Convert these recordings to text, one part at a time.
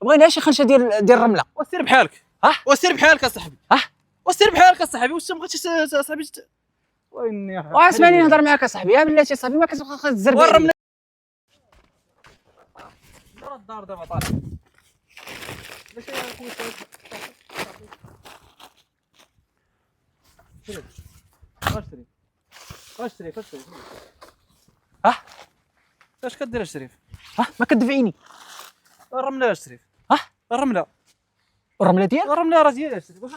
بغينا شي خنشه ديال الرمله. وسير بحالك. وسير بحالك اصاحبي. وسير بحالك اصاحبي. واش ما بغيتيش اصاحبي ويني واسمعني نهضر معاك اصاحبي. يا بلاتي صاحبي ما كتبقى تزرب ورمنا الدار دابا طالع. باش خويا شريف اش كدير شريف؟ ما كدفعيني. الرمله شريف. الرمله الرمله راه ديالها شريف. واش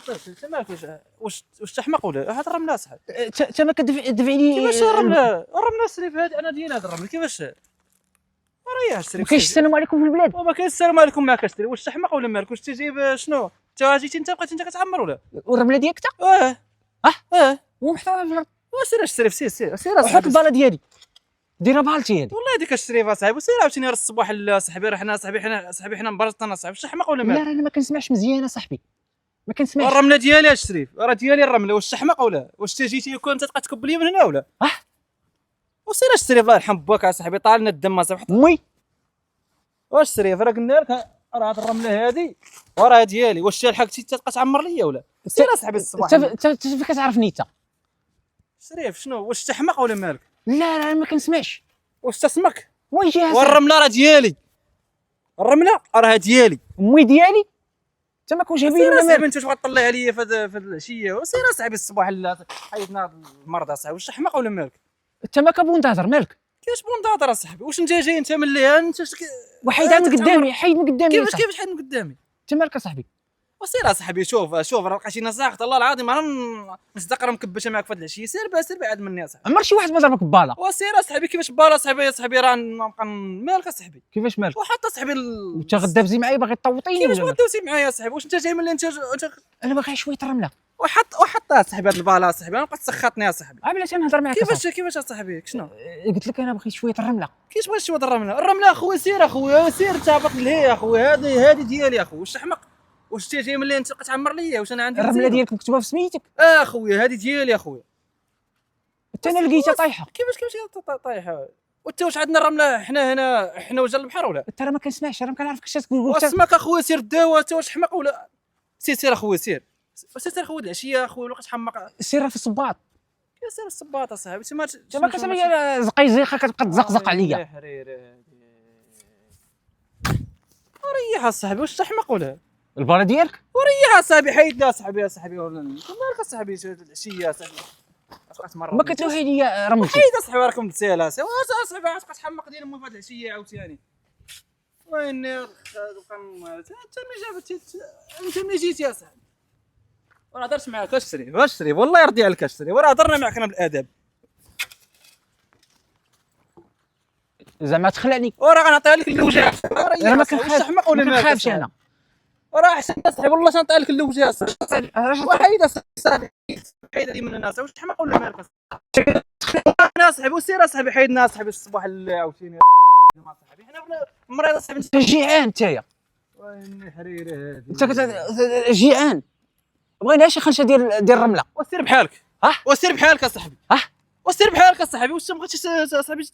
مالك؟ واش تحمق ولا هاد الرمله صاحبي؟ انت ما كدفعني. كيفاش الرمله شريف؟ هاد انا ديال هاد الرمله كيفاش؟ ريح شريف. ما كاينش السلام عليكم في البلاد. وما كاينش السلام عليكم معك شريف. واش تحمق ولا مالك؟ واش تجيب شنو؟ انت جيتي انت بقيتي انت كتعمر ولا؟ والرمله ديالك انت؟ ومحطوطه في الارض. وسير شريف سير وحط الباله ديالي ديرها بالتي هادي. والله هذيك الشريف اصاحبي. وسير عاوتاني راه الصباح صاحبي. راه حنا صاحبي حنا مبرزطنا صاحبي. واش تحمق ولا لا مالك؟ راه انا ما كنسمعش مزيان صاحبي. ما كنسمعش. الرمله ديالي الشريف. راه ديالي الرمله. واش تحمق ولا؟ واش تجيتي يكون انت تبقى تكب لي من هنا ولا؟ وسير الشريف الله يرحم باك اصاحبي. طالنا الدم اصاحبي. امي واش الشريف راه قلنا لك راه هاد الرمله هادي وراه ديالي. واش لحقتي تبقى تعمر ليا ولا؟ سير اصاحبي الصباح. انت فين كتعرفني انت؟ شريف شنو؟ واش تحمق ولا مالك؟ لا ما كنسمعش. واش تسمك؟ وين جاي والرمله راه ديالي. الرمله راه ديالي. امي ديالي. انت ما كنتش هبيل ولا مالك؟ انت واش غطلع عليا في هاد العشيه؟ وسير اصاحبي الصباح حيدنا هاد المرضى صاحبي. واش تحمق ولا مالك؟ انت ما كابون تهضر مالك؟ كيفاش بون دار اصاحبي؟ واش انت جاي انت من اللي انت وحيدها من قدامي. حيد من قدامي. كيفاش حيد من قدامي؟ انت مالك اصاحبي؟ وسير اصاحبي. شوف راه لقيتينا ساخط الله العظيم. انا نصدق راه مكبشه معاك في هاد العشيه. سير بعد مني اصاحبي. عمر شي واحد ما ضربك بباله. وسير اصاحبي. كيفاش بالا صاحبي راه نبقى مالك اصاحبي؟ كيفاش مالك؟ وحتى صاحبي انت غدابزي معايا باغي تطوطيني كيفاش ولا؟ غدوزي معايا صاحبي؟ واش انت جاي من اللي انت انا باغي شويه الرمله. وحط صاحبي هاد البالا صاحبي. انا بقيت تسخطني اصاحبي. بلاتي نهضر معاك. كيفاش اصاحبي؟ شنو قلت لك انا بغيت شويه الرمله. كيفاش بغيت شويه الرمله اخويا؟ سير اخويا سير تهبط لهي اخويا. هذه ديالي اخويا. واش تحمق؟ واش انت جاي من اللي انت تبقى تعمر ليا؟ واش انا عندي الرمله ديالك مكتوبه في سميتك. اخويا هذه ديالي اخويا. حتى انا لقيتها طايحه. كيفاش طايحه؟ وانت واش عندنا الرمله حنا وجه البحر ولا؟ انت راه ما كنسمعش. راه ما كنعرفك اش تقول. واسمك اخويا سير الدواء. انت واش حمق ولا؟ سير اخويا سير اخويا العشيه اخويا. ولا كتحمق. سير في الصباط. يا سير الصباط اصاحبي. انت ما كتسمعش زقيزيقه كتبقى تزقزق عليا. وريح اصاحبي. واش تحمق ولا؟ الباله ديالك وريح اصاحبي. حيد اصاحبي ولا مالك اصاحبي؟ العشيه اصاحبي ما كتوحي لي رملتي. حيد اصاحبي. راكم تسالى اصاحبي. عاد تحمق ديال امي في هاد العشيه عاوتاني. وين انت ملي جيتي اصاحبي؟ وراه هضرت معاك اشري والله يرضي عليك اشري. وراه هضرنا معاك انا بالادب. زعما تخلعني. وراه غنعطيها لك اللوجه. انا ما كنخافش. تحمق ولا ما كنخافش انا. وراه احسن اصاحبي والله شنعطيها لك اللوجه اصاحبي. وحيد اصاحبي. حيد هذه من الناس. واش تحمق ولا مالك انا اصاحبي؟ وسير اصاحبي. حيدنا اصاحبي الصباح عاوتاني اصاحبي. حنا مريض اصاحبي. انت جيعان نتايا. وين حريره هذه؟ انت جيعان. بغينا شي خنشه ديال الرمله. وسير بحالك. وسير بحالك اصاحبي. وسير بحالك اصاحبي. واش ما بغيتيش اصاحبي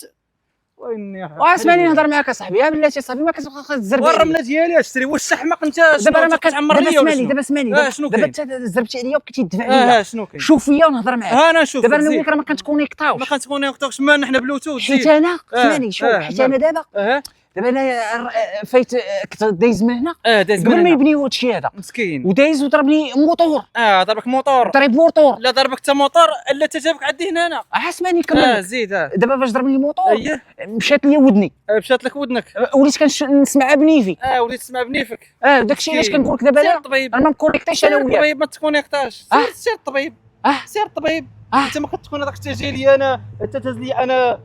ويني واسمعني نهضر معاك اصاحبي. يا بلاتي صاحبي ما كتبقى تزرب. والرمله ديالي اشتري. واش تحمق انت؟ دابا انا ما كتعمر ليا ولا دابا اسمعني. دابا انت زربتي عليا وبقيتي تدفع ليا. شنو كاين؟ شوف فيا ونهضر معاك. انا نشوف دابا انا نقول راه ما كنتكونيكطاوش. مالنا حنا بلوتوث. حيت انا اسمعني شوف. حيت انا دابا انا فايت كنت دايز من هنا. قبل ما يبنيو هادشي هذا مسكين. ودايز وضربني موطور. ضربك موطور. ضرب موطور. لا ضربك حتى موطور الا تجابك عندي هنا. اسمعني كمل. زيد. دابا فاش ضربني الموطور مشات لي ودني. مشات لك ودنك. وليت كنسمع بنيفي. وليت تسمع بنيفك. داكشي علاش كنقول لك دابا انا ما مكونيكتيش انا وياك. الطبيب ما تكونيكتاش. سير الطبيب. سير الطبيب. انت ما كتكون هذاك التجي لي انا. انت تهز لي انا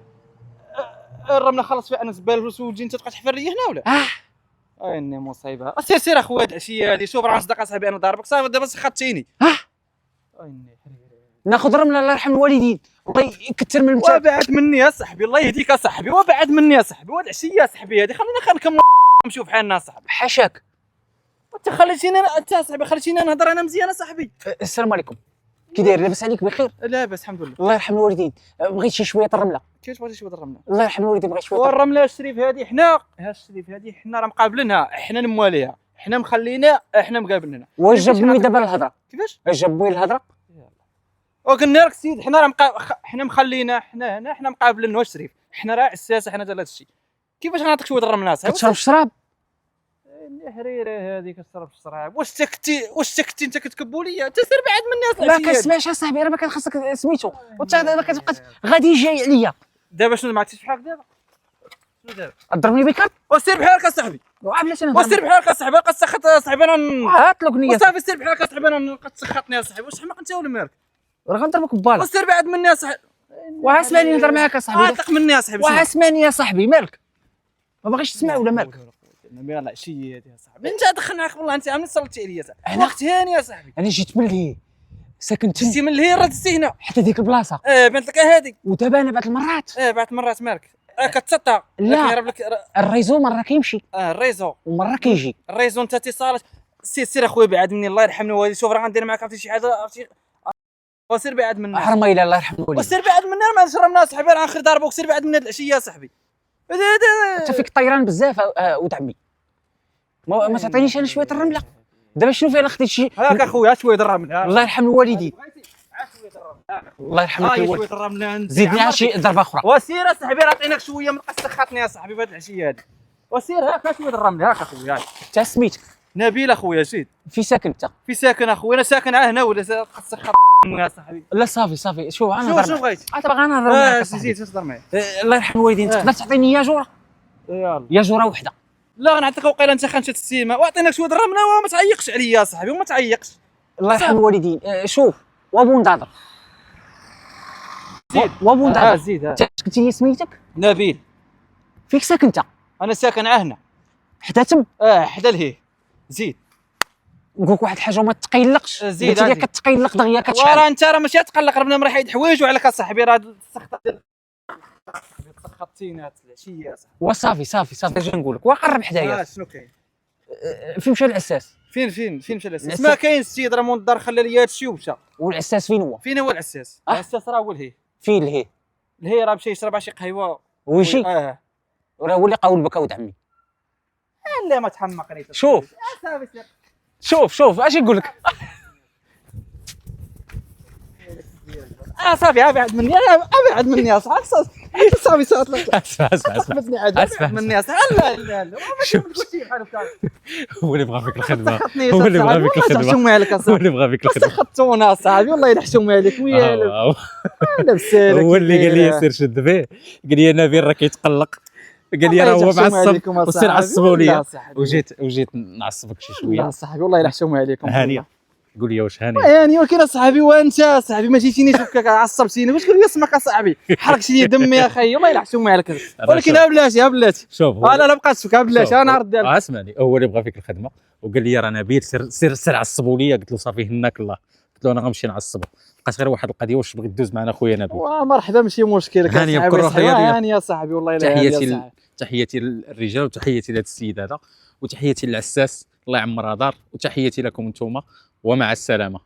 الرمله خلص فيها انا زبال وتجي انت تبقى تحفر لي هنا ولا؟ اني مصيبه. سير اخويا هاد العشيه هادي. شوف راه صدق اصاحبي انا ضاربك صافي. دابا سخطتيني. اني ناخذ رمله الله يرحم الوالدين. الله يكثر من المتعب. وبعد مني اصاحبي. الله يهديك اصاحبي. وبعد مني اصاحبي. وهاد العشيه اصاحبي هادي خلينا نكمل نشوف حالنا اصاحبي. حاشاك. انت خليتيني انت اصاحبي خليتيني نهضر انا مزيان اصاحبي. السلام عليكم. كي داير؟ لاباس عليك بخير؟ لاباس الحمد لله. الله يرحم الوالدين. بغيت شي شويه الرمله. كيفاش بغيتي شويه الرمله؟ الله يرحم الوالدين بغيت شويه والرمله الشريف هذه حنا راه مقابلينها، حنا نمواليها، حنا مخلينا، حنا مقابلينها. واش جاب بني دابا الهضره؟ كيفاش؟ اش جاب بوي الهضره؟ وقلنا لك سيدي حنا راه حنا مخلينا، حنا هنا حنا مقابلين واش شريف، حنا راه اساس حنا ديال هذا الشيء. كيفاش غنعطيك شويه الرمله؟ كتشرب الشراب؟ الحريره هذه كتشرب الشراب. واش سكتي انت كتكبوا ليا؟ انت سير بعد من الناس. ما كنسمعش اصاحبي، راه ما كان خاصك سميتو، وانت دابا كتبقى غادي جاي عليا. دابا شنو ما عرفتيش بحالك دابا؟ شنو دابا؟ ضربني بكارت؟ وسير بحالك اصاحبي. علاش انا وسير بحالك اصاحبي، بقى تسخط اصاحبي انا. هات لك نيه وصافي سير بحالك اصاحبي، انا بقى تسخطني اصاحبي. واش حماق انت ولا مالك؟ راه غنضربك ببالا. وسير بعد مني اصاحبي. واسمعني نهضر معاك اصاحبي. عاتق مني اصاحبي. واسمعني يا صاحبي، مالك؟ ما باغيش تسمع ولا مالك؟ يلاه العشيه هذه يا صاحبي. انت دخلنا معاك والله، انت عامل صلتي عليا صاحبي. انا وقت هاني يا صاحبي. انا جيت من الهي، ساكن تما جيتي من الهير راه دزتي هنا حتى ديك البلاصه. بانت لك هذيك. ودابا انا بعض المرات بعد مرات مالك كتسطى. لا. كيهرب لك الريزو مره كيمشي الريزو. ومره كيجي. الريزو انت اتصالات. سير اخويا بعد مني الله يرحمنا والدي. شوف راه غندير معاك عرفتي شي حاجه، عرفتي. وسير بعد مني. حرمه الى الله يرحم الوالدين. وسير بعد مني، ما شربنا صاحبي، راه اخر ضربوك. سير بعد من هاد العشيه يا صاحبي. انت فيك طيران بزاف ولد عمي. ما تعطينيش انا شويه الرمله؟ دابا شنو فيها خديت شي؟ هاك اخويا شويه الرمل. الله يرحم الوالدين. الله يرحم شويه الوالدين. الرمل. زيدني على شي ضربه اخرى. وسير اصاحبي، راه عطيناك شويه، ما تبقاش تسخطني يا صاحبي بهاد العشيه هادي. وسير هاك شويه الرمل. هاك اخويا. انت سميتك؟ نبيل اخويا. زيد. في ساكن انت؟ في ساكن اخويا، انا ساكن هنا ولا تسخط يا صاحبي. لا صافي شوف انا شنو نهضر. بغيتي؟ باغي نهضر معاك. زيد تهضر معايا. الله يرحم الوالدين، تقدر تعطيني يا جوره؟ يلا. يا جوره وحده. لا غنعطيك وقيله انت خانشة السيما، واعطيناك شويه الرمله وما تعيقش عليا يا صاحبي، وما تعيقش. الله يرحم الوالدين. شوف وابو نضاضر. زيد. وابو نضاضر. زيد. انت قلت لي سميتك؟ نبيل. فيك ساكن انت؟ انا ساكن هنا حدا تم؟ حدا لهيه. زيد. نقول لك واحد الحاجه وما تقيلقش. زيد. قلت لي كتقيلق دغيا كتشحال. وراه انت راه ماشي تقلق، راه بنادم راه يحيد حوايج وعليك اصاحبي، راه السخطه ديال تسخطتينا العشيه يا صاحبي. وصافي اش نقول لك، وقرب حدايا. شنو كاين؟ فين مشى العساس؟ فين مشى العساس؟ ما كاين السيد، راه مول الدار خلى لي هادشي ومشى. والعساس فين هو؟ فين هو العساس؟ العساس راه هو لهيه. فين لهيه؟ لهيه راه مشى يشرب شي قهوه ويجي. راه هو اللي قاول بك ولد عمي. لا ما تحمقني. شوف اش يقول لك؟ صافي ابعد مني، ابعد مني يا صاحبي. صافي اسمع مني يا صاحبي. لا هو اللي بغى فيك الخدمه. هو اللي بغى فيك الخدمه. هو اللي بغى فيك الخدمه. سخطونا صاحبي والله ينحشم عليك ويا لابسالك. هو اللي قال لي سير شد به، قال لي نبيل راه كيتقلق، قال لي راه هو معصب وسير عصبوا لي. وجيت نعصبك شي شويه. لا صاحبي والله ينحشم عليكم. هانيه قول لي واش هانيه؟ يعني ولكن اصاحبي وانت صاحبي ما جيتينيش هكاك عصبتيني. واش قال لي اسمك اصاحبي؟ حرقت لي دمي يا خي والله ينحشم عليك. ولكن ها بلاتي شوف لا بقات تفك بلاتي. انا عرض ديالك. اسمعني، هو اللي بغى فيك الخدمه وقال لي راه نبيل سير عصبوا لي. قلت له صافي هناك الله، قلت له انا غنمشي نعصبه. بقات غير واحد القضيه، واش بغيت دوز معنا خويا نبيل؟ مرحبا ماشي مشكل. هانيه بكل روح رياضيه. هانيه صاحبي والله الا تحياتي للرجال وتحياتي لهذا السيد هذا وتحياتي للعساس الله يعمرها دار وتحياتي لكم انتم ومع السلامه.